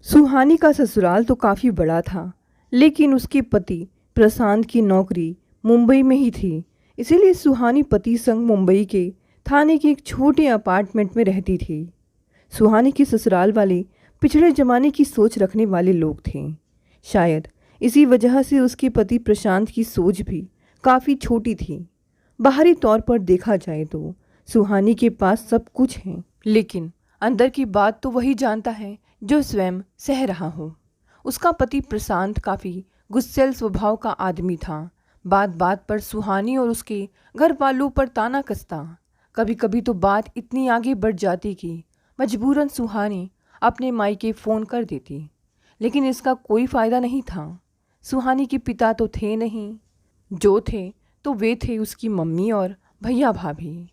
सुहानी का ससुराल तो काफ़ी बड़ा था, लेकिन उसके पति प्रशांत की नौकरी मुंबई में ही थी। इसीलिए सुहानी पति संग मुंबई के थाने के एक छोटे अपार्टमेंट में रहती थी। सुहानी के ससुराल वाले पिछड़े जमाने की सोच रखने वाले लोग थे। शायद इसी वजह से उसके पति प्रशांत की सोच भी काफ़ी छोटी थी। बाहरी तौर पर देखा जाए तो सुहानी के पास सब कुछ है, लेकिन अंदर की बात तो वही जानता है जो स्वयं सह रहा हो। उसका पति प्रशांत काफ़ी गुस्सैल स्वभाव का आदमी था। बात बात पर सुहानी और उसके घर वालों पर ताना कसता। कभी कभी तो बात इतनी आगे बढ़ जाती कि मजबूरन सुहानी अपने मायके फ़ोन कर देती, लेकिन इसका कोई फ़ायदा नहीं था। सुहानी के पिता तो थे नहीं, जो थे तो वे थे उसकी मम्मी और भैया भाभी।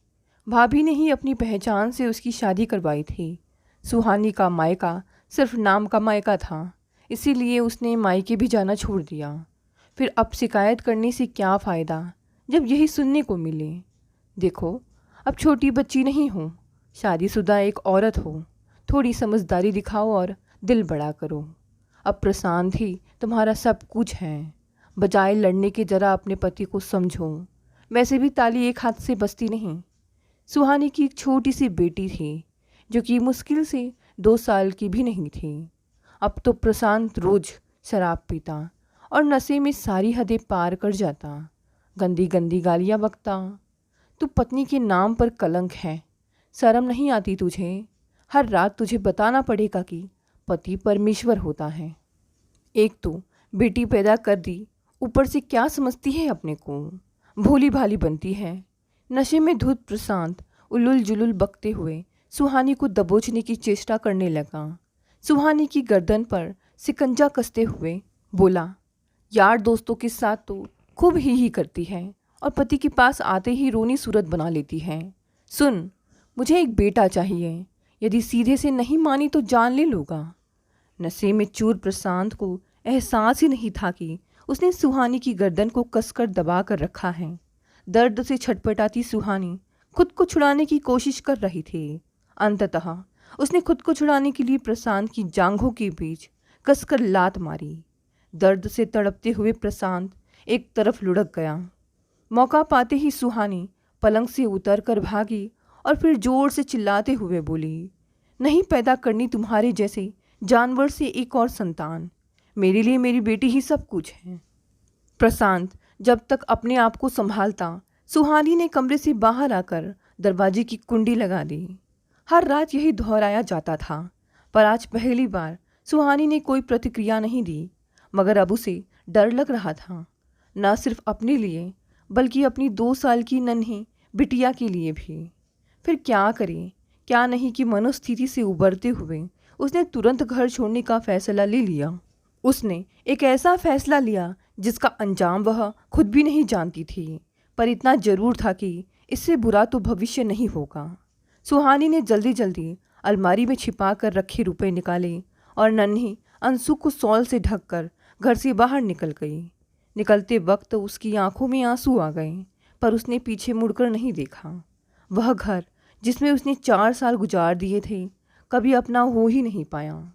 भाभी ने ही अपनी पहचान से उसकी शादी करवाई थी। सुहानी का मायका सिर्फ नाम का मायका था, इसीलिए उसने मायके भी जाना छोड़ दिया। फिर अब शिकायत करने से क्या फ़ायदा जब यही सुनने को मिले। देखो, अब छोटी बच्ची नहीं हो, शादीशुदा एक औरत हो। थोड़ी समझदारी दिखाओ और दिल बड़ा करो। अब प्रशांत ही तुम्हारा सब कुछ है। बजाय लड़ने के जरा अपने पति को समझो। वैसे भी ताली एक हाथ से बजती नहीं। सुहानी की एक छोटी सी बेटी थी जो कि मुश्किल से 2 साल की भी नहीं थी। अब तो प्रशांत रोज शराब पीता और नशे में सारी हदें पार कर जाता। गंदी गंदी गालियाँ बकता। तू पत्नी के नाम पर कलंक है, शर्म नहीं आती तुझे? हर रात तुझे बताना पड़ेगा कि पति परमेश्वर होता है। एक तो बेटी पैदा कर दी, ऊपर से क्या समझती है अपने को? भोली भाली बनती है। नशे में धुत प्रशांत उलुल जुलुल बकते हुए सुहानी को दबोचने की चेष्टा करने लगा। सुहानी की गर्दन पर सिकंजा कसते हुए बोला, यार दोस्तों के साथ तो खूब ही करती है और पति के पास आते ही रोनी सूरत बना लेती है। सुन, मुझे एक बेटा चाहिए। यदि सीधे से नहीं मानी तो जान ले लूँगा। नशे में चूर प्रशांत को एहसास ही नहीं था कि उसने सुहानी की गर्दन को कसकर दबा कर रखा है। दर्द से छटपटाती सुहानी खुद को छुड़ाने की कोशिश कर रही थी। अंततः उसने खुद को छुड़ाने के लिए प्रशांत की जांघों के बीच कसकर लात मारी। दर्द से तड़पते हुए प्रशांत एक तरफ लुढ़क गया। मौका पाते ही सुहानी पलंग से उतर कर भागी और फिर जोर से चिल्लाते हुए बोली, नहीं पैदा करनी तुम्हारे जैसे जानवर से एक और संतान। मेरे लिए मेरी बेटी ही सब कुछ है। प्रशांत जब तक अपने आप को संभालता, सुहानी ने कमरे से बाहर आकर दरवाजे की कुंडी लगा दी। हर रात यही दोहराया जाता था, पर आज पहली बार सुहानी ने कोई प्रतिक्रिया नहीं दी। मगर अब उसे डर लग रहा था, न सिर्फ अपने लिए बल्कि अपनी 2 साल की नन्ही बिटिया के लिए भी। फिर क्या करे क्या नहीं कि मनोस्थिति से उबरते हुए उसने तुरंत घर छोड़ने का फैसला ले लिया। उसने एक ऐसा फैसला लिया जिसका अंजाम वह खुद भी नहीं जानती थी, पर इतना जरूर था कि इससे बुरा तो भविष्य नहीं होगा। सुहानी ने जल्दी जल्दी अलमारी में छिपा कर रखे रुपए निकाले और नन्ही अंशु को शॉल से ढककर घर से बाहर निकल गई। निकलते वक्त उसकी आंखों में आंसू आ गए, पर उसने पीछे मुड़कर नहीं देखा। वह घर जिसमें उसने 4 साल गुजार दिए थे कभी अपना हो ही नहीं पाया।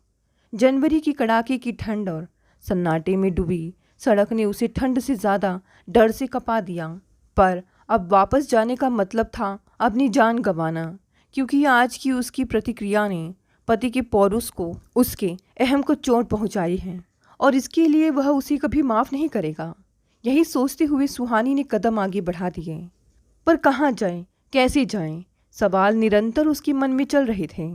जनवरी की कड़ाके की ठंड और सन्नाटे में डूबी सड़क ने उसे ठंड से ज़्यादा डर से कपा दिया। पर अब वापस जाने का मतलब था अपनी जान गंवाना, क्योंकि आज की उसकी प्रतिक्रिया ने पति के पौरुष को, उसके अहम को चोट पहुंचाई है और इसके लिए वह उसे कभी माफ़ नहीं करेगा। यही सोचते हुए सुहानी ने कदम आगे बढ़ा दिए, पर कहाँ जाएं, कैसे जाएं? सवाल निरंतर उसके मन में चल रहे थे।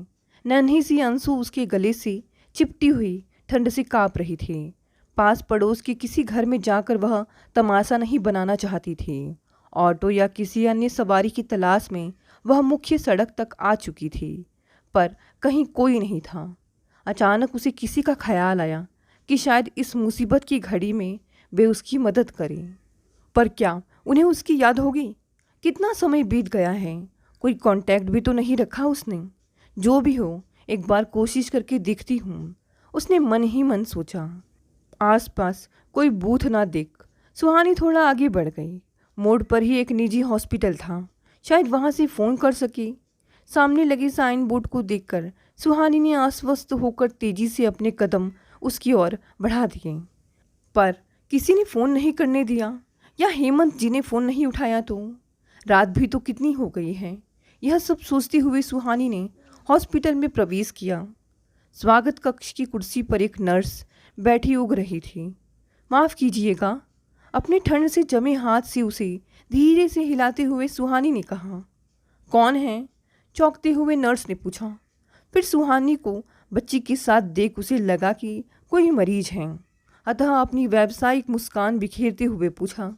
नन्ही सी अंशु उसके गले से चिपटी हुई ठंड से काँप रही थी। पास पड़ोस के किसी घर में जाकर वह तमाशा नहीं बनाना चाहती थी। ऑटो या किसी अन्य सवारी की तलाश में वह मुख्य सड़क तक आ चुकी थी, पर कहीं कोई नहीं था। अचानक उसे किसी का ख्याल आया कि शायद इस मुसीबत की घड़ी में वे उसकी मदद करें। पर क्या उन्हें उसकी याद होगी? कितना समय बीत गया है, कोई कांटेक्ट भी तो नहीं रखा उसने। जो भी हो, एक बार कोशिश करके देखती हूँ, उसने मन ही मन सोचा। आसपास कोई बूथ ना देख सुहानी थोड़ा आगे बढ़ गई। मोड़ पर ही एक निजी हॉस्पिटल था, शायद वहाँ से फ़ोन कर सके। सामने लगे साइन बोर्ड को देखकर सुहानी ने आश्वस्त होकर तेजी से अपने कदम उसकी ओर बढ़ा दिए, पर किसी ने फ़ोन नहीं करने दिया या हेमंत जी ने फ़ोन नहीं उठाया तो रात भी तो कितनी हो गई है। यह सब सोचते हुए सुहानी ने हॉस्पिटल में प्रवेश किया। स्वागत कक्ष की कुर्सी पर एक नर्स बैठी उग रही थी। माफ़ कीजिएगा, अपने ठंड से जमे हाथ से उसे धीरे से हिलाते हुए सुहानी ने कहा। कौन है? चौंकते हुए नर्स ने पूछा। फिर सुहानी को बच्ची के साथ देख उसे लगा कि कोई मरीज है, अतः अपनी व्यावसायिक मुस्कान बिखेरते हुए पूछा,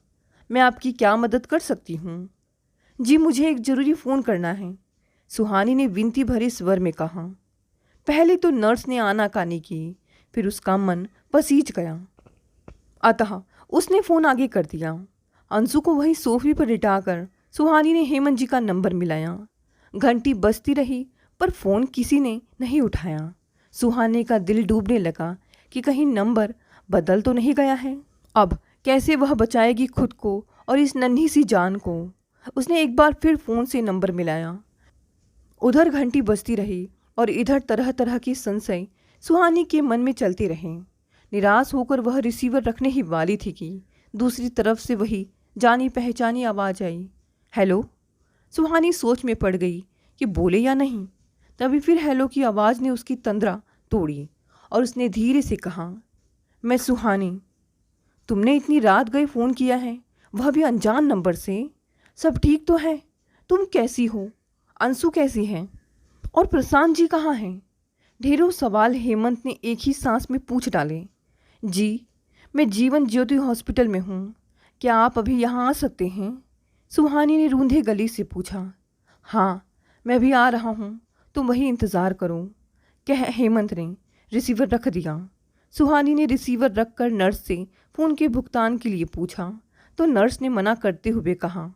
मैं आपकी क्या मदद कर सकती हूँ? जी, मुझे एक ज़रूरी फ़ोन करना है, सुहानी ने विनती भरे स्वर में कहा। पहले तो नर्स ने आनाकानी की, फिर उसका मन पसीज गया, अतः उसने फ़ोन आगे कर दिया। अंशु को वही सोफे पर लिटाकर सुहानी ने हेमंत जी का नंबर मिलाया। घंटी बजती रही पर फ़ोन किसी ने नहीं उठाया। सुहानी का दिल डूबने लगा कि कहीं नंबर बदल तो नहीं गया है। अब कैसे वह बचाएगी खुद को और इस नन्ही सी जान को। उसने एक बार फिर फ़ोन से नंबर मिलाया। उधर घंटी बजती रही और इधर तरह तरह के संशय सुहानी के मन में चलते रहे। निराश होकर वह रिसीवर रखने ही वाली थी कि दूसरी तरफ से वही जानी पहचानी आवाज़ आई। हेलो। सुहानी सोच में पड़ गई कि बोले या नहीं। तभी फिर हेलो की आवाज़ ने उसकी तंद्रा तोड़ी और उसने धीरे से कहा, मैं सुहानी। तुमने इतनी रात गए फ़ोन किया है, वह भी अनजान नंबर से। सब ठीक तो है? तुम कैसी हो? अंशु कैसी है? और प्रशांत जी कहाँ हैं? ढेरों सवाल हेमंत ने एक ही सांस में पूछ डाले। जी, मैं जीवन ज्योति हॉस्पिटल में हूँ, क्या आप अभी यहाँ आ सकते हैं? सुहानी ने रूंधे गले से पूछा। हाँ, मैं भी आ रहा हूँ, तुम वही इंतज़ार करो, कह हेमंत ने रिसीवर रख दिया। सुहानी ने रिसीवर रख कर नर्स से फ़ोन के भुगतान के लिए पूछा तो नर्स ने मना करते हुए कहा,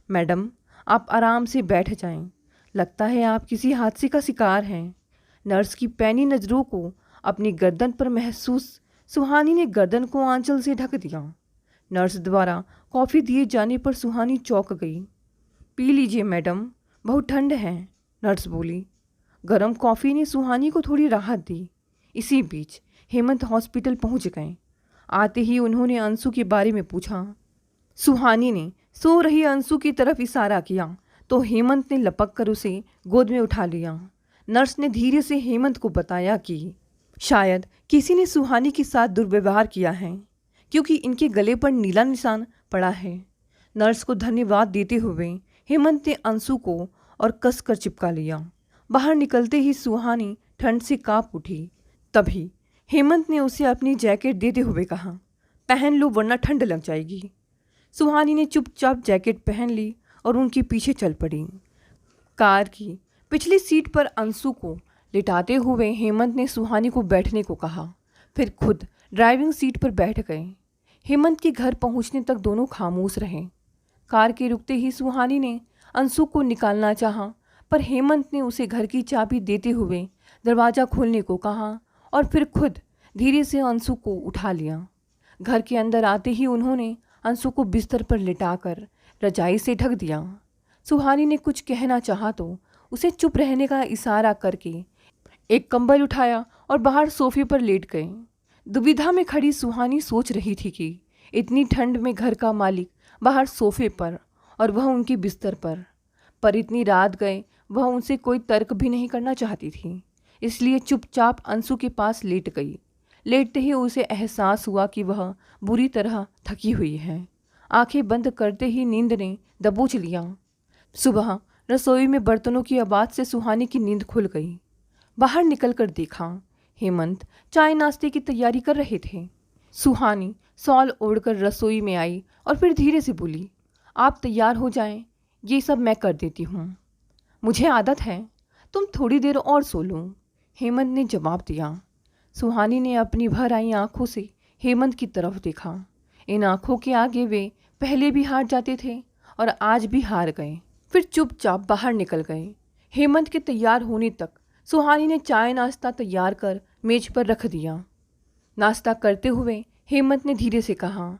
मैडम आप आराम से बैठ जाएं, लगता है आप किसी हादसे का शिकार हैं। नर्स की पैनी नज़रों को अपनी गर्दन पर महसूस सुहानी ने गर्दन को आंचल से ढक दिया। नर्स द्वारा कॉफ़ी दिए जाने पर सुहानी चौंक गई। पी लीजिए मैडम, बहुत ठंड है, नर्स बोली। गर्म कॉफ़ी ने सुहानी को थोड़ी राहत दी। इसी बीच हेमंत हॉस्पिटल पहुंच गए। आते ही उन्होंने अंशु के बारे में पूछा। सुहानी ने सो रही अंशु की तरफ इशारा किया तो हेमंत ने लपक कर उसे गोद में उठा लिया। नर्स ने धीरे से हेमंत को बताया कि शायद किसी ने सुहानी के साथ दुर्व्यवहार किया है, क्योंकि इनके गले पर नीला निशान पड़ा है। नर्स को धन्यवाद देते हुए हेमंत ने अंशु को और कसकर चिपका लिया। बाहर निकलते ही सुहानी ठंड से काँप उठी। तभी हेमंत ने उसे अपनी जैकेट देते हुए कहा, पहन लो वरना ठंड लग जाएगी। सुहानी ने चुपचाप जैकेट पहन ली और उनके पीछे चल पड़ी। कार की पिछली सीट पर अंशु को लिटाते हुए हेमंत ने सुहानी को बैठने को कहा, फिर खुद ड्राइविंग सीट पर बैठ गए। हेमंत के घर पहुंचने तक दोनों खामोश रहे। कार के रुकते ही सुहानी ने अंशु को निकालना चाहा, पर हेमंत ने उसे घर की चाबी देते हुए दरवाज़ा खोलने को कहा और फिर खुद धीरे से अंशु को उठा लिया। घर के अंदर आते ही उन्होंने अंशु को बिस्तर पर लिटाकर रजाई से ढक दिया। सुहानी ने कुछ कहना चाहा तो उसे चुप रहने का इशारा करके एक कंबल उठाया और बाहर सोफे पर लेट गए। दुविधा में खड़ी सुहानी सोच रही थी कि इतनी ठंड में घर का मालिक बाहर सोफे पर और वह उनके बिस्तर पर इतनी रात गए वह उनसे कोई तर्क भी नहीं करना चाहती थी, इसलिए चुपचाप अंशु के पास लेट गई। लेटते ही उसे एहसास हुआ कि वह बुरी तरह थकी हुई है। आंखें बंद करते ही नींद ने दबोच लिया। सुबह रसोई में बर्तनों की आवाज़ से सुहानी की नींद खुल गई। बाहर निकलकर देखा हेमंत चाय नाश्ते की तैयारी कर रहे थे। सुहानी शॉल ओढ़कर रसोई में आई और फिर धीरे से बोली, आप तैयार हो जाएं, ये सब मैं कर देती हूँ। मुझे आदत है, तुम थोड़ी देर और सो लो, हेमंत ने जवाब दिया। सुहानी ने अपनी भर आई आंखों से हेमंत की तरफ देखा। इन आंखों के आगे वे पहले भी हार जाते थे और आज भी हार गए। फिर चुपचाप बाहर निकल गए। हेमंत के तैयार होने तक सुहानी ने चाय नाश्ता तैयार कर मेज पर रख दिया। नाश्ता करते हुए हेमंत ने धीरे से कहा,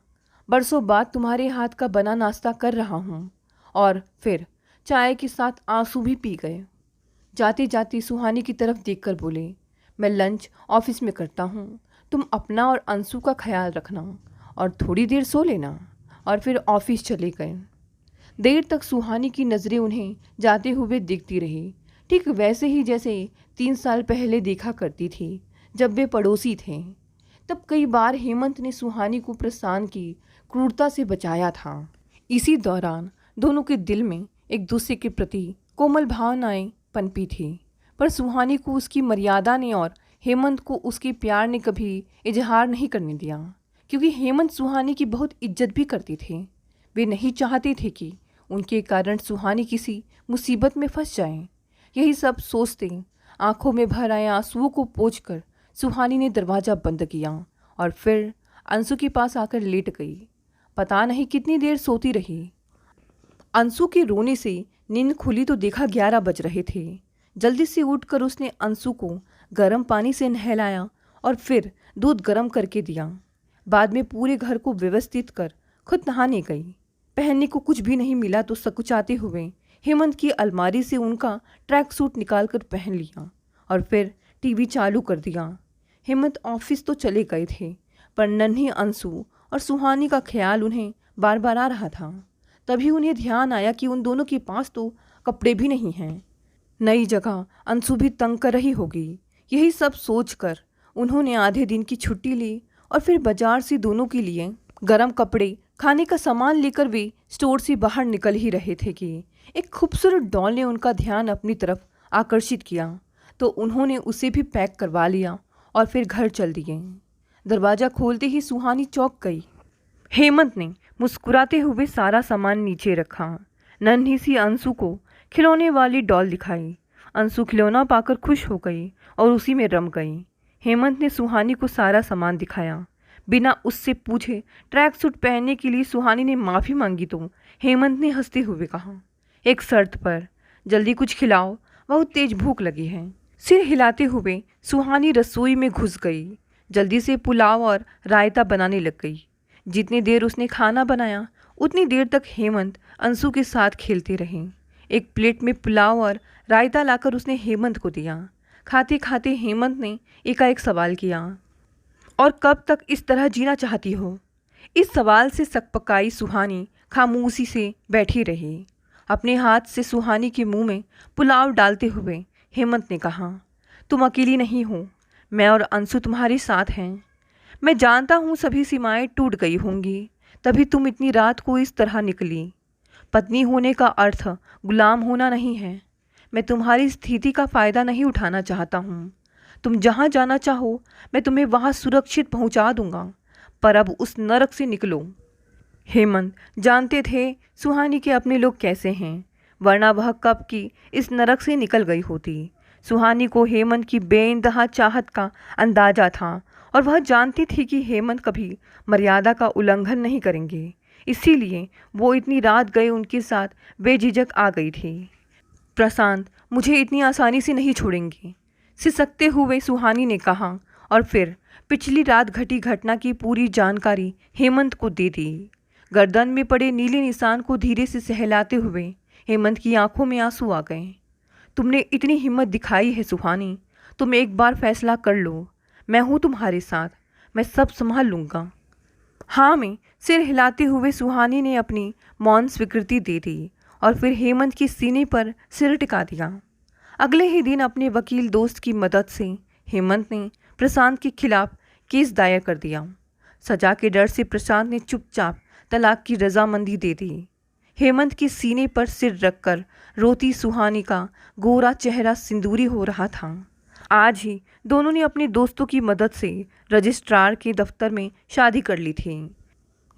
बरसों बाद तुम्हारे हाथ का बना नाश्ता कर रहा हूँ। और फिर चाय के साथ आंसू भी पी गए। जाते जाते सुहानी की तरफ देखकर बोले, मैं लंच ऑफिस में करता हूँ, तुम अपना और अंशु का ख्याल रखना और थोड़ी देर सो लेना। और फिर ऑफिस चले गए। देर तक सुहानी की नज़रें उन्हें जाते हुए देखती रही, ठीक वैसे ही जैसे 3 साल पहले देखा करती थी जब वे पड़ोसी थे। तब कई बार हेमंत ने सुहानी को प्रशांत की क्रूरता से बचाया था। इसी दौरान दोनों के दिल में एक दूसरे के प्रति कोमल भावनाएं पनपी थी, पर सुहानी को उसकी मर्यादा ने और हेमंत को उसके प्यार ने कभी इजहार नहीं करने दिया, क्योंकि हेमंत सुहानी की बहुत इज्जत भी करते थे। वे नहीं चाहते थे कि उनके कारण सुहानी किसी मुसीबत में फंस जाए। यही सब सोचते आंखों में भर आए आंसुओं को पोंछकर सुहानी ने दरवाज़ा बंद किया और फिर अंशु के पास आकर लेट गई। पता नहीं कितनी देर सोती रही। अंशु के रोने से नींद खुली तो देखा 11 बज रहे थे। जल्दी से उठकर उसने अंशु को गर्म पानी से नहलाया और फिर दूध गर्म करके दिया। बाद में पूरे घर को व्यवस्थित कर खुद नहाने गई। पहनने को कुछ भी नहीं मिला तो सकुचाते हुए हेमंत की अलमारी से उनका ट्रैक सूट निकाल कर पहन लिया और फिर टीवी चालू कर दिया। हेमंत ऑफिस तो चले गए थे, पर नन्ही अंशु और सुहानी का ख्याल उन्हें बार बार आ रहा था। तभी उन्हें ध्यान आया कि उन दोनों के पास तो कपड़े भी नहीं हैं। नई जगह अंशु भी तंग कर रही होगी। यही सब सोचकर उन्होंने आधे दिन की छुट्टी ली और फिर बाजार से दोनों के लिए गर्म कपड़े, खाने का सामान लेकर वे स्टोर से बाहर निकल ही रहे थे कि एक खूबसूरत डॉल ने उनका ध्यान अपनी तरफ आकर्षित किया, तो उन्होंने उसे भी पैक करवा लिया और फिर घर चल दिए। दरवाज़ा खोलते ही सुहानी चौंक गई। हेमंत ने मुस्कुराते हुए सारा सामान नीचे रखा। नन्ही सी अंशु को खिलौने वाली डॉल दिखाई। अंशु खिलौना पाकर खुश हो गई और उसी में रम गई। हेमंत ने सुहानी को सारा सामान दिखाया। बिना उससे पूछे ट्रैक सूट पहनने के लिए सुहानी ने माफ़ी मांगी तो हेमंत ने हंसते हुए कहा, एक शर्त पर, जल्दी कुछ खिलाओ, बहुत तेज भूख लगी है। सिर हिलाते हुए सुहानी रसोई में घुस गई। जल्दी से पुलाव और रायता बनाने लग गई। जितनी देर उसने खाना बनाया उतनी देर तक हेमंत अंशु के साथ खेलते रहे। एक प्लेट में पुलाव और रायता लाकर उसने हेमंत को दिया। खाते खाते हेमंत ने एकाएक सवाल किया, और कब तक इस तरह जीना चाहती हो? इस सवाल से सकपकाई सुहानी खामोशी से बैठी रही। अपने हाथ से सुहानी के मुंह में पुलाव डालते हुए हेमंत ने कहा, तुम अकेली नहीं हो, मैं और अंशु तुम्हारे साथ हैं। मैं जानता हूँ सभी सीमाएं टूट गई होंगी, तभी तुम इतनी रात को इस तरह निकली। पत्नी होने का अर्थ गुलाम होना नहीं है। मैं तुम्हारी स्थिति का फ़ायदा नहीं उठाना चाहता हूँ। तुम जहाँ जाना चाहो मैं तुम्हें वहाँ सुरक्षित पहुँचा दूँगा, पर अब उस नरक से निकलो। हेमंत जानते थे सुहानी के अपने लोग कैसे हैं, वरना वह कब की इस नरक से निकल गई होती। सुहानी को हेमंत की बेइंतहा चाहत का अंदाजा था और वह जानती थी कि हेमंत कभी मर्यादा का उल्लंघन नहीं करेंगे। इसीलिए वो इतनी रात गए उनके साथ बेझिझक आ गई थी। प्रशांत मुझे इतनी आसानी से नहीं छोड़ेंगे, सिसकते हुए सुहानी ने कहा और फिर पिछली रात घटी घटना की पूरी जानकारी हेमंत को दे दी। गर्दन में पड़े नीले निशान को धीरे से सहलाते हुए हेमंत की आंखों में आंसू आ गए। तुमने इतनी हिम्मत दिखाई है सुहानी, तुम एक बार फैसला कर लो। मैं हूँ तुम्हारे साथ, मैं सब संभाल लूँगा। हाँ में सिर हिलाते हुए सुहानी ने अपनी मौन स्वीकृति दे दी और फिर हेमंत की सीने पर सिर टिका दिया। अगले ही दिन अपने वकील दोस्त की मदद से हेमंत ने प्रशांत के खिलाफ केस दायर कर दिया। सजा के डर से प्रशांत ने चुपचाप तलाक की रजामंदी दे दी। हेमंत के सीने पर सिर रखकर रोती सुहानी का गोरा चेहरा सिंदूरी हो रहा था। आज ही दोनों ने अपने दोस्तों की मदद से रजिस्ट्रार के दफ्तर में शादी कर ली थी।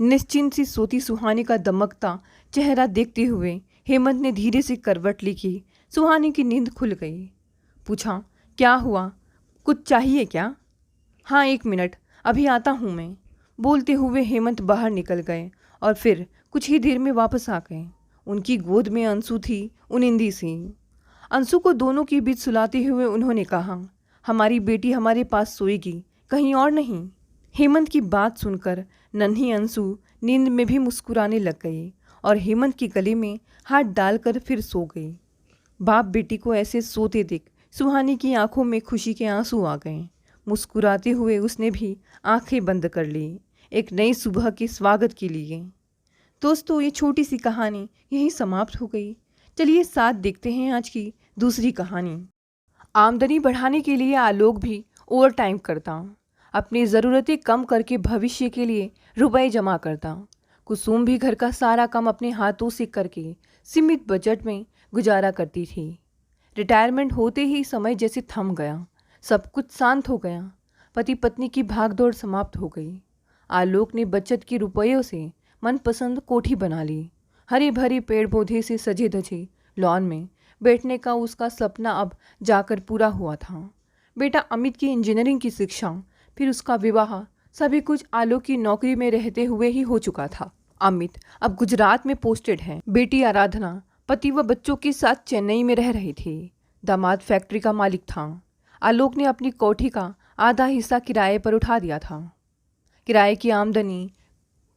निश्चिंत सी सोती सुहानी का दमकता चेहरा देखते हुए हेमंत ने धीरे से करवट ली कि सुहानी की नींद खुल गई। पूछा, क्या हुआ, कुछ चाहिए क्या? हाँ 1 मिनट, अभी आता हूँ मैं। बोलते हुए हेमंत बाहर निकल गए और फिर कुछ ही देर में वापस आ गए। उनकी गोद में अंशु थी, उनिंदी सी। अंशु को दोनों के बीच सुलाते हुए उन्होंने कहा, हमारी बेटी हमारे पास सोएगी, कहीं और नहीं। हेमंत की बात सुनकर नन्ही अंशु नींद में भी मुस्कुराने लग गई और हेमंत के गले में हाथ डालकर फिर सो गई। बाप बेटी को ऐसे सोते देख सुहानी की आंखों में खुशी के आंसू आ गए। मुस्कुराते हुए उसने भी आंखें बंद कर ली, एक नई सुबह के स्वागत के लिए। दोस्तों, ये छोटी सी कहानी यहीं समाप्त हो गई। चलिए साथ देखते हैं आज की दूसरी कहानी। आमदनी बढ़ाने के लिए आलोक भी ओवर टाइम करता, अपनी ज़रूरतें कम करके भविष्य के लिए रुपए जमा करता। कुसुम भी घर का सारा काम अपने हाथों से करके सीमित बजट में गुजारा करती थी। रिटायरमेंट होते ही समय जैसे थम गया, सब कुछ शांत हो गया। पति पत्नी की भागदौड़ समाप्त हो गई। आलोक ने बचत के रुपयों से मनपसंद कोठी बना ली। हरे भरे पेड़ पौधे से सजे धजे लॉन में बैठने का उसका सपना अब जाकर पूरा हुआ था। बेटा अमित की इंजीनियरिंग की शिक्षा, फिर उसका विवाह, सभी कुछ आलोक की नौकरी में रहते हुए ही हो चुका था। अमित अब गुजरात में पोस्टेड है। बेटी आराधना पति व बच्चों के साथ चेन्नई में रह रही थी। दामाद फैक्ट्री का मालिक था। आलोक ने अपनी कोठी का आधा हिस्सा किराए पर उठा दिया था। किराए की आमदनी,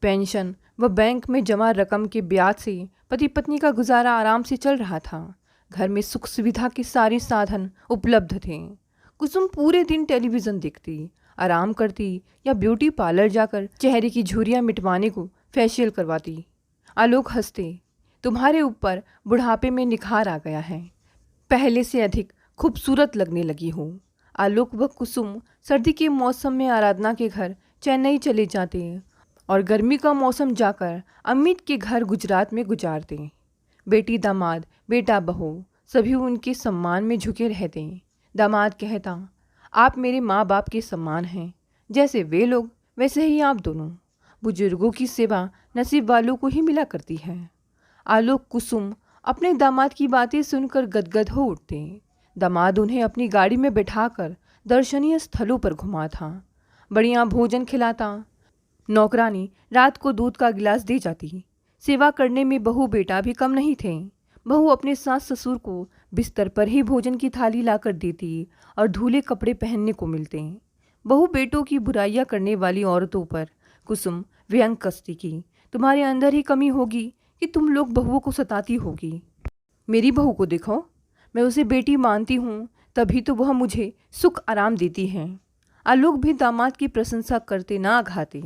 पेंशन व बैंक में जमा रकम के ब्याज से पति पत्नी का गुजारा आराम से चल रहा था। घर में सुख सुविधा के सारे साधन उपलब्ध थे। कुसुम पूरे दिन टेलीविज़न देखती, आराम करती या ब्यूटी पार्लर जाकर चेहरे की झुर्रियाँ मिटवाने को फेशियल करवाती। आलोक हंसते, तुम्हारे ऊपर बुढ़ापे में निखार आ गया है, पहले से अधिक खूबसूरत लगने लगी हो। आलोक व कुसुम सर्दी के मौसम में आराधना के घर चेन्नई चले जाते और गर्मी का मौसम जाकर अमित के घर गुजरात में गुजारते। बेटी दामाद, बेटा बहू सभी उनके सम्मान में झुके रहते। दामाद कहता, आप मेरे माँ बाप के समान हैं, जैसे वे लोग वैसे ही आप दोनों। बुजुर्गों की सेवा नसीब वालों को ही मिला करती है। आलोक कुसुम अपने दामाद की बातें सुनकर गदगद हो उठते। दामाद उन्हें अपनी गाड़ी में बैठाकर दर्शनीय स्थलों पर घुमाता, बढ़िया भोजन खिलाता। नौकरानी रात को दूध का गिलास दे जाती। सेवा करने में बहू बेटा भी कम नहीं थे। बहू अपने सास ससुर को बिस्तर पर ही भोजन की थाली लाकर देती और धुले कपड़े पहनने को मिलते। बहू बेटों की बुराइयां करने वाली औरतों पर कुसुम व्यंग कसती की, तुम्हारे अंदर ही कमी होगी कि तुम लोग बहुओं को सताती होगी। मेरी बहू को देखो, मैं उसे बेटी मानती हूँ, तभी तो वह मुझे सुख आराम देती है। आलोक भी दामाद की प्रशंसा करते ना आघाते,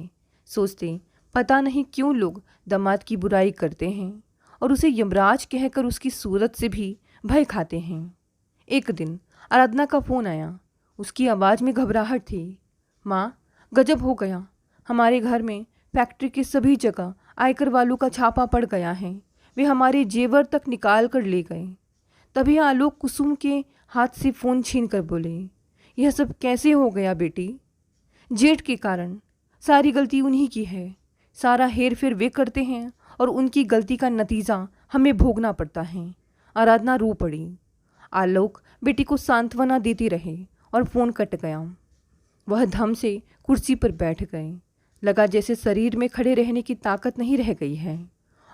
सोचते पता नहीं क्यों लोग दामाद की बुराई करते हैं और उसे यमराज कहकर उसकी सूरत से भी भय खाते हैं। एक दिन आराधना का फ़ोन आया। उसकी आवाज़ में घबराहट थी। माँ, गजब हो गया, हमारे घर में फैक्ट्री के सभी जगह आयकर वालों का छापा पड़ गया है। वे हमारे जेवर तक निकाल कर ले गए। तभी आलोक कुसुम के हाथ से फ़ोन छीन कर बोले, यह सब कैसे हो गया बेटी? जेठ के कारण। सारी गलती उन्हीं की है। सारा हेर फेर वे करते हैं और उनकी गलती का नतीजा हमें भोगना पड़ता है। आराधना रो पड़ी। आलोक बेटी को सांत्वना देते रहे और फ़ोन कट गया। वह धम से कुर्सी पर बैठ गए। लगा जैसे शरीर में खड़े रहने की ताकत नहीं रह गई है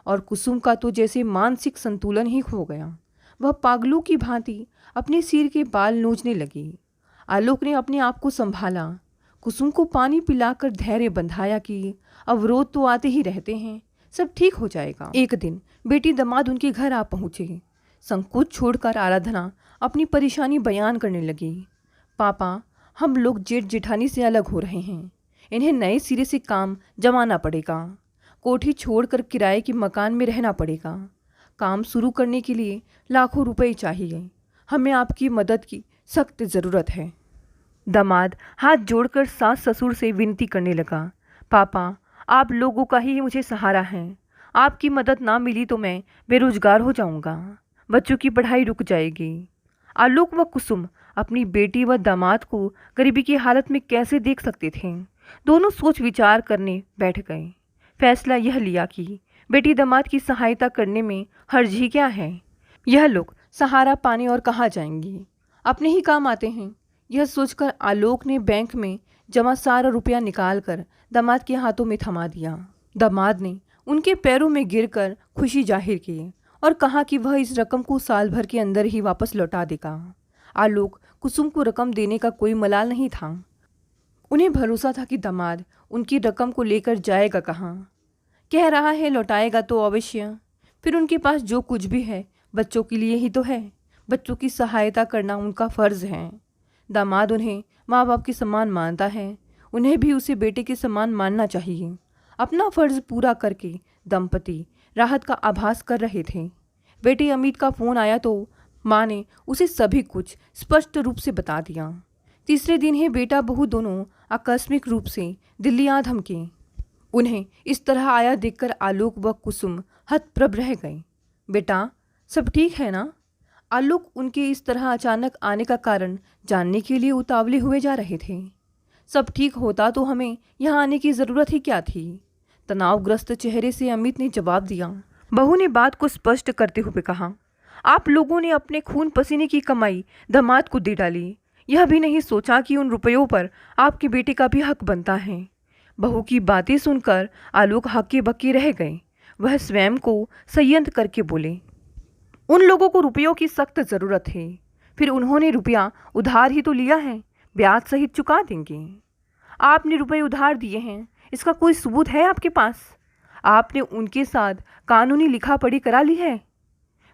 और कुसुम का तो जैसे मानसिक संतुलन ही खो गया। वह पागलों की भांति अपने सिर के बाल नोचने लगी। आलोक ने अपने आप को संभाला, कुसुम को पानी पिलाकर धैर्य बंधाया कि अवरोध तो आते ही रहते हैं, सब ठीक हो जाएगा। एक दिन बेटी दामाद उनके घर आ पहुँचे। संकोच छोड़कर आराधना अपनी परेशानी बयान करने लगी। पापा, हम लोग जेठ जेठानी से अलग हो रहे हैं। इन्हें नए सिरे से काम जमाना पड़ेगा। कोठी छोड़कर किराए के मकान में रहना पड़ेगा। काम शुरू करने के लिए लाखों रुपए चाहिए। हमें आपकी मदद की सख्त ज़रूरत है। दामाद हाथ जोड़कर सास ससुर से विनती करने लगा, पापा, आप लोगों का ही मुझे सहारा है। आपकी मदद ना मिली तो मैं बेरोजगार हो जाऊंगा, बच्चों की पढ़ाई रुक जाएगी। आलोक व कुसुम अपनी बेटी व दामाद को गरीबी की हालत में कैसे देख सकते थे। दोनों सोच विचार करने बैठ गए। फैसला यह लिया कि बेटी दामाद की सहायता करने में हर्ज ही क्या है। यह लोग सहारा पाने और कहाँ जाएंगी, अपने ही काम आते हैं। यह सोचकर आलोक ने बैंक में जमा सारा रुपया निकालकर दामाद के हाथों में थमा दिया। दामाद ने उनके पैरों में गिरकर खुशी जाहिर की और कहा कि वह इस रकम को साल भर के अंदर ही वापस लौटा देगा। आलोक कुसुम को रकम देने का कोई मलाल नहीं था। उन्हें भरोसा था कि दामाद उनकी रकम को लेकर जाएगा कहाँ। कह रहा है लौटाएगा तो अवश्य, फिर उनके पास जो कुछ भी है बच्चों के लिए ही तो है। बच्चों की सहायता करना उनका फ़र्ज़ है। दामाद उन्हें माँ बाप के समान मानता है, उन्हें भी उसे बेटे के समान मानना चाहिए। अपना फ़र्ज़ पूरा करके दंपति राहत का आभास कर रहे थे। बेटे अमित का फ़ोन आया तो माँ ने उसे सभी कुछ स्पष्ट रूप से बता दिया। तीसरे दिन ही बेटा बहू दोनों आकस्मिक रूप से दिल्ली आ धमके। उन्हें इस तरह आया देखकर आलोक व कुसुम हतप्रभ रह गए। बेटा, सब ठीक है ना? आलोक उनके इस तरह अचानक आने का कारण जानने के लिए उतावले हुए जा रहे थे। सब ठीक होता तो हमें यहाँ आने की ज़रूरत ही क्या थी? तनावग्रस्त चेहरे से अमित ने जवाब दिया। बहू ने बात को स्पष्ट करते हुए कहा, आप लोगों ने अपने खून पसीने की कमाई दामाद को दे डाली। यह भी नहीं सोचा कि उन रुपयों पर आपके बेटे का भी हक बनता है। बहू की बातें सुनकर आलोक हक्के बक्के रह गए। वह स्वयं को संयत करके बोले, उन लोगों को रुपयों की सख्त ज़रूरत है, फिर उन्होंने रुपया उधार ही तो लिया है, ब्याज सहित चुका देंगे। आपने रुपए उधार दिए हैं, इसका कोई सबूत है आपके पास? आपने उनके साथ कानूनी लिखा पढ़ी करा ली है?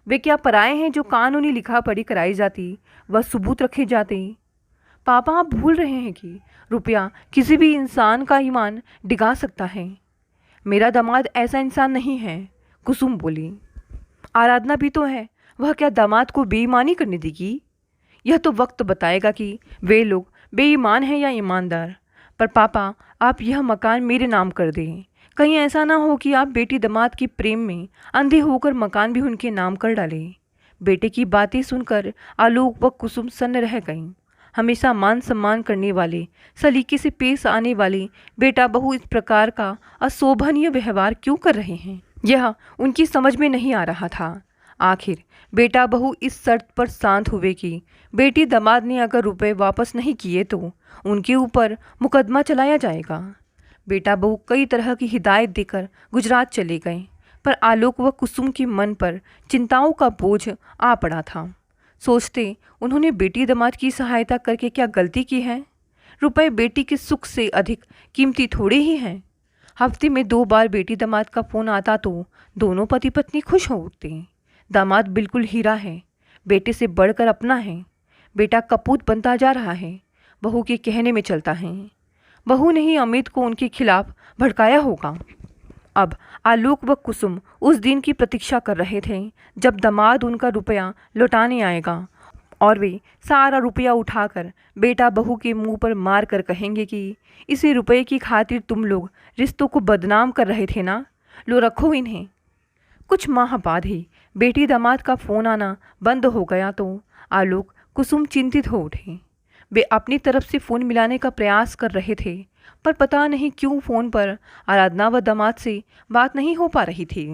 वे क्या पराए हैं जो कानूनी लिखा पढ़ी कराई जाती व सबूत रखे जाते? पापा, आप भूल रहे हैं कि रुपया किसी भी इंसान का ईमान डिगा सकता है। मेरा दामाद ऐसा इंसान नहीं है, कुसुम बोली। आराधना भी तो है, वह क्या दामाद को बेईमानी करने देगी? यह तो वक्त बताएगा कि वे लोग बेईमान हैं या ईमानदार। पर पापा, आप यह मकान मेरे नाम कर दें। कहीं ऐसा ना हो कि आप बेटी दामाद के प्रेम में अंधे होकर मकान भी उनके नाम कर डालें। बेटे की बातें सुनकर आलोक व कुसुम सन्न रह गईं। हमेशा मान सम्मान करने वाले, सलीके से पेश आने वाले बेटा बहू इस प्रकार का अशोभनीय व्यवहार क्यों कर रहे हैं, यह उनकी समझ में नहीं आ रहा था। आखिर बेटा बहू इस शर्त पर शांत हुए कि बेटी दामाद ने अगर रुपए वापस नहीं किए तो उनके ऊपर मुकदमा चलाया जाएगा। बेटा बहू कई तरह की हिदायत देकर गुजरात चले गए, पर आलोक व कुसुम के मन पर चिंताओं का बोझ आ पड़ा था। सोचते उन्होंने बेटी दामाद की सहायता करके क्या गलती की है? रुपए बेटी के सुख से अधिक कीमती थोड़े ही हैं। हफ्ते में 2 बार बेटी दामाद का फ़ोन आता तो दोनों पति पत्नी खुश हो उठते। दामाद बिल्कुल हीरा है, बेटे से बढ़कर अपना है। बेटा कपूत बनता जा रहा है, बहू के कहने में चलता है। बहू ने ही अमित को उनके खिलाफ भड़काया होगा। अब आलोक व कुसुम उस दिन की प्रतीक्षा कर रहे थे जब दामाद उनका रुपया लौटाने आएगा और वे सारा रुपया उठाकर बेटा बहू के मुंह पर मार कर कहेंगे कि इसी रुपये की खातिर तुम लोग रिश्तों को बदनाम कर रहे थे ना, लो रखो इन्हें। कुछ माह बाद ही बेटी दामाद का फ़ोन आना बंद हो गया तो आलोक कुसुम चिंतित हो उठे। वे अपनी तरफ से फ़ोन मिलाने का प्रयास कर रहे थे, पर पता नहीं क्यों फ़ोन पर आराधना व दामाद से बात नहीं हो पा रही थी।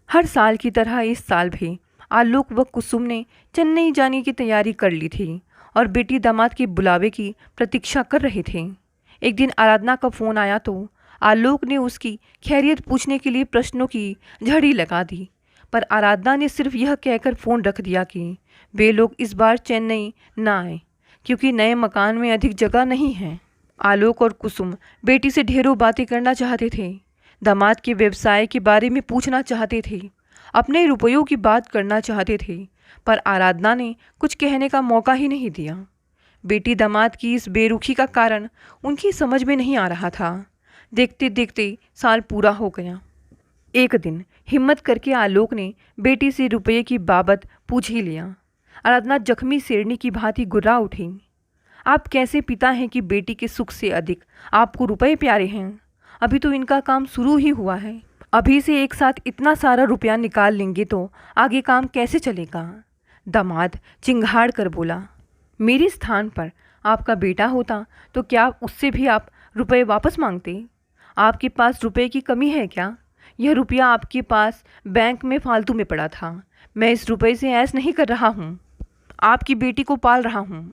हर साल की तरह इस साल भी आलोक व कुसुम ने चेन्नई जाने की तैयारी कर ली थी और बेटी दामाद के बुलावे की प्रतीक्षा कर रहे थे। एक दिन आराधना का फ़ोन आया तो आलोक ने उसकी खैरियत पूछने के लिए प्रश्नों की झड़ी लगा दी, पर आराधना ने सिर्फ यह कहकर फ़ोन रख दिया कि वे लोग इस बार चेन्नई ना आए क्योंकि नए मकान में अधिक जगह नहीं है। आलोक और कुसुम बेटी से ढेरों बातें करना चाहते थे, दामाद के व्यवसाय के बारे में पूछना चाहते थे, अपने रुपयों की बात करना चाहते थे, पर आराधना ने कुछ कहने का मौका ही नहीं दिया। बेटी दामाद की इस बेरुखी का कारण उनकी समझ में नहीं आ रहा था। देखते देखते साल पूरा हो गया। एक दिन हिम्मत करके आलोक ने बेटी से रुपये की बाबत पूछ ही लिया। आराधना जख्मी शेरनी की भांति गुर्रा उठी। आप कैसे पिता हैं कि बेटी के सुख से अधिक आपको रुपए प्यारे हैं? अभी तो इनका काम शुरू ही हुआ है। अभी से एक साथ इतना सारा रुपया निकाल लेंगे तो आगे काम कैसे चलेगा? दामाद चिंगाड़ कर बोला, मेरे स्थान पर आपका बेटा होता तो क्या उससे भी आप रुपए वापस मांगते? आपके पास रुपए की कमी है क्या? यह रुपया आपके पास बैंक में फालतू में पड़ा था। मैं इस रुपए से ऐश नहीं कर रहा हूँ, आपकी बेटी को पाल रहा हूँ।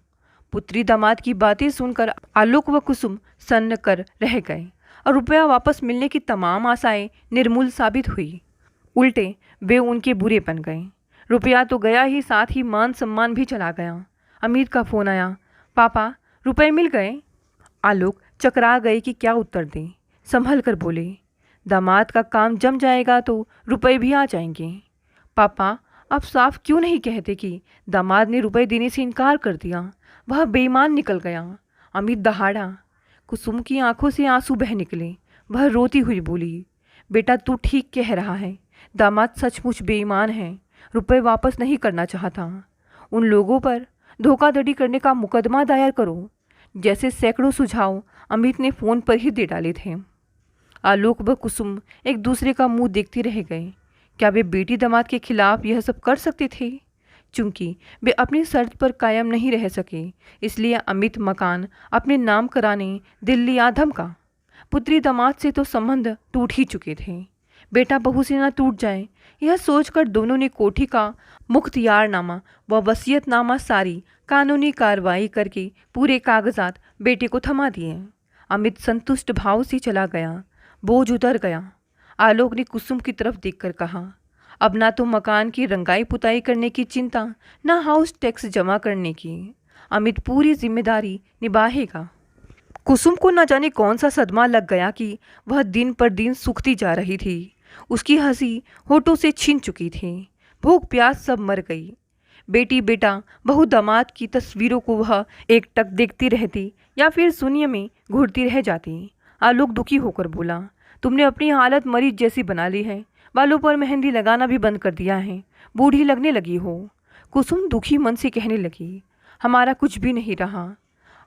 पुत्री दामाद की बातें सुनकर आलोक व कुसुम सन्न कर रह गए और रुपया वापस मिलने की तमाम आशाएं निर्मूल साबित हुई। उल्टे वे उनके बुरे बन गए। रुपया तो गया ही, साथ ही मान सम्मान भी चला गया। अमित का फ़ोन आया, पापा रुपए मिल गए। आलोक चकरा गए कि क्या उत्तर दें। संभल कर बोले, दामाद का काम जम जाएगा तो रुपए भी आ जाएंगे। पापा अब साफ क्यों नहीं कहते कि दामाद ने रुपए देने से इनकार कर दिया, वह बेईमान निकल गया। अमित दहाड़ा। कुसुम की आंखों से आंसू बह निकले। वह रोती हुई बोली, बेटा तू ठीक कह रहा है, दामाद सचमुच बेईमान है, रुपए वापस नहीं करना चाहता। उन लोगों पर धोखाधड़ी करने का मुकदमा दायर करो। जैसे सैकड़ों सुझाव अमित ने फ़ोन पर ही दे डाले थे। आलोक व कुसुम एक दूसरे का मुंह देखते रह गए। क्या वे बेटी दामाद के खिलाफ यह सब कर सकते थे? चूंकि वे अपनी शर्त पर कायम नहीं रह सके, इसलिए अमित मकान अपने नाम कराने दिल्ली आ धमका। पुत्री दामाद से तो संबंध टूट ही चुके थे, बेटा बहू से न टूट जाए, यह सोचकर दोनों ने कोठी का मुख्तियारनामा व वसीयतनामा सारी कानूनी कार्रवाई करके पूरे कागजात बेटे को थमा दिए। अमित संतुष्ट भाव से चला गया। बोझ उतर गया। आलोक ने कुसुम की तरफ देखकर कहा, अब ना तो मकान की रंगाई पुताई करने की चिंता, ना हाउस टैक्स जमा करने की। अमित पूरी जिम्मेदारी निभाएगा। कुसुम को न जाने कौन सा सदमा लग गया कि वह दिन पर दिन सूखती जा रही थी। उसकी हंसी होठों से छीन चुकी थी। भूख प्यास सब मर गई। बेटी बेटा बहू दामाद की तस्वीरों को वह एकटक देखती रहती या फिर शून्य में घूरती रह जाती। आलोक दुखी होकर बोला, तुमने अपनी हालत मरीज जैसी बना ली है, बालों पर मेहंदी लगाना भी बंद कर दिया है, बूढ़ी लगने लगी हो। कुसुम दुखी मन से कहने लगी, हमारा कुछ भी नहीं रहा,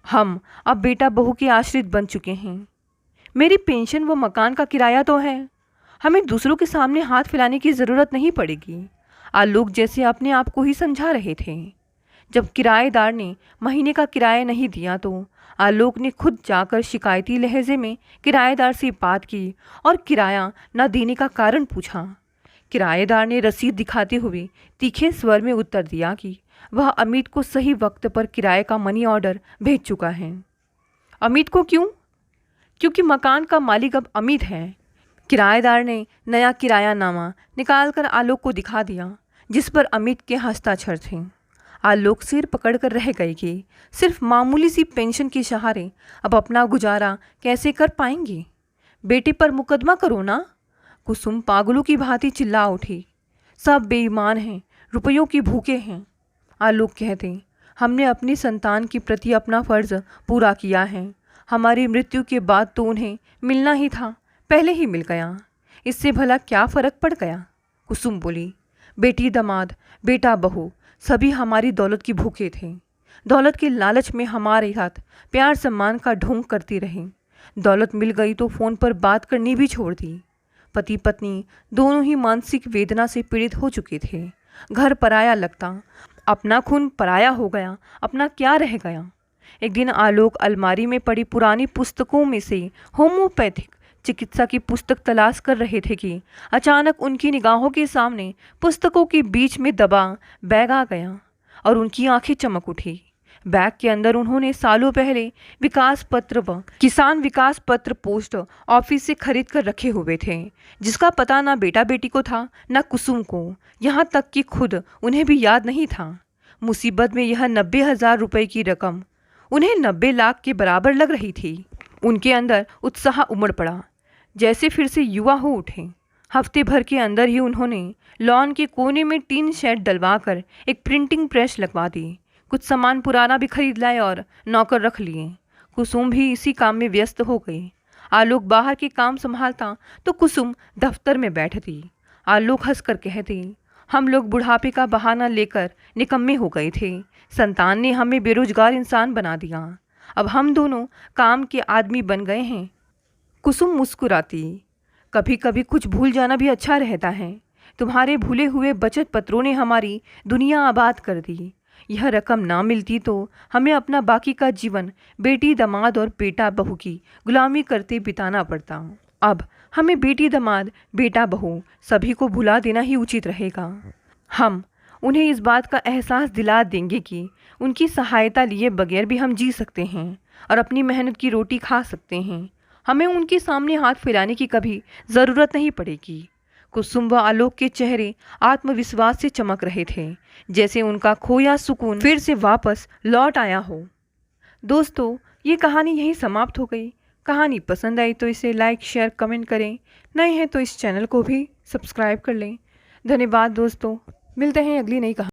हम अब बेटा बहू के आश्रित बन चुके हैं। मेरी पेंशन व मकान का किराया तो है, हमें दूसरों के सामने हाथ फैलाने की ज़रूरत नहीं पड़ेगी। आलोक जैसे अपने आप को ही समझा रहे थे। जब किराएदार ने महीने का किराया नहीं दिया तो आलोक ने खुद जाकर शिकायती लहजे में किराएदार से बात की और किराया न देने का कारण पूछा। किराएदार ने रसीद दिखाते हुए तीखे स्वर में उत्तर दिया कि वह अमित को सही वक्त पर किराए का मनी ऑर्डर भेज चुका है। अमित को क्यों? क्योंकि मकान का मालिक अब अमित है। किराएदार ने नया किरायानामा निकालकर आलोक को दिखा दिया, जिस पर अमित के हस्ताक्षर थे। आलोक सिर पकड़कर रह गए कि सिर्फ मामूली सी पेंशन के सहारे अब अपना गुजारा कैसे कर पाएंगे। बेटे पर मुकदमा करो ना। कुसुम पागलों की भांति चिल्ला उठी, सब बेईमान हैं, रुपयों की भूखे हैं। आलोक कहते, हमने अपनी संतान के प्रति अपना फर्ज पूरा किया है। हमारी मृत्यु के बाद तो उन्हें मिलना ही था, पहले ही मिल गया, इससे भला क्या फ़र्क पड़ गया। कुसुम बोली, बेटी दामाद बेटा बहू सभी हमारी दौलत की भूखे थे। दौलत के लालच में हमारे हाथ प्यार सम्मान का ढोंग करती रही। दौलत मिल गई तो फ़ोन पर बात करनी भी छोड़ दी। पति पत्नी दोनों ही मानसिक वेदना से पीड़ित हो चुके थे। घर पराया लगता, अपना खून पराया हो गया, अपना क्या रह गया। एक दिन आलोक अलमारी में पड़ी पुरानी पुस्तकों में से होम्योपैथिक चिकित्सा की पुस्तक तलाश कर रहे थे कि अचानक उनकी निगाहों के सामने पुस्तकों के बीच में दबा बैग आ गया और उनकी आंखें चमक उठी। बैग के अंदर उन्होंने सालों पहले विकास पत्र व किसान विकास पत्र पोस्ट ऑफिस से खरीद कर रखे हुए थे, जिसका पता ना बेटा बेटी को था ना कुसुम को, यहाँ तक कि खुद उन्हें भी याद नहीं था। मुसीबत में यह 90,000 रुपये की रकम उन्हें 90 लाख के बराबर लग रही थी। उनके अंदर उत्साह उमड़ पड़ा, जैसे फिर से युवा हो उठे। हफ्ते भर के अंदर ही उन्होंने लॉन के कोने में टीन शेड डलवाकर एक प्रिंटिंग प्रेस लगवा दी। कुछ सामान पुराना भी खरीद लाए और नौकर रख लिए। कुसुम भी इसी काम में व्यस्त हो गई। आलोक बाहर के काम संभालता तो कुसुम दफ्तर में बैठती। आलोक हंसकर कहती, हम लोग बुढ़ापे का बहाना लेकर निकम्मे हो गए थे। संतान ने हमें बेरोजगार इंसान बना दिया। अब हम दोनों काम के आदमी बन गए हैं। कुसुम मुस्कुराती, कभी कभी कुछ भूल जाना भी अच्छा रहता है। तुम्हारे भूले हुए बचत पत्रों ने हमारी दुनिया आबाद कर दी। यह रकम ना मिलती तो हमें अपना बाकी का जीवन बेटी दामाद और बेटा बहू की गुलामी करते बिताना पड़ता। अब हमें बेटी दामाद बेटा बहू सभी को भुला देना ही उचित रहेगा। हम उन्हें इस बात का एहसास दिला देंगे कि उनकी सहायता लिए बगैर भी हम जी सकते हैं और अपनी मेहनत की रोटी खा सकते हैं। हमें उनके सामने हाथ फैलाने की कभी ज़रूरत नहीं पड़ेगी। कुसुम व आलोक के चेहरे आत्मविश्वास से चमक रहे थे, जैसे उनका खोया सुकून फिर से वापस लौट आया हो। दोस्तों, ये कहानी यहीं समाप्त हो गई। कहानी पसंद आई तो इसे लाइक शेयर कमेंट करें। नए हैं तो इस चैनल को भी सब्सक्राइब कर लें। धन्यवाद दोस्तों। मिलते हैं अगली नई कहानी।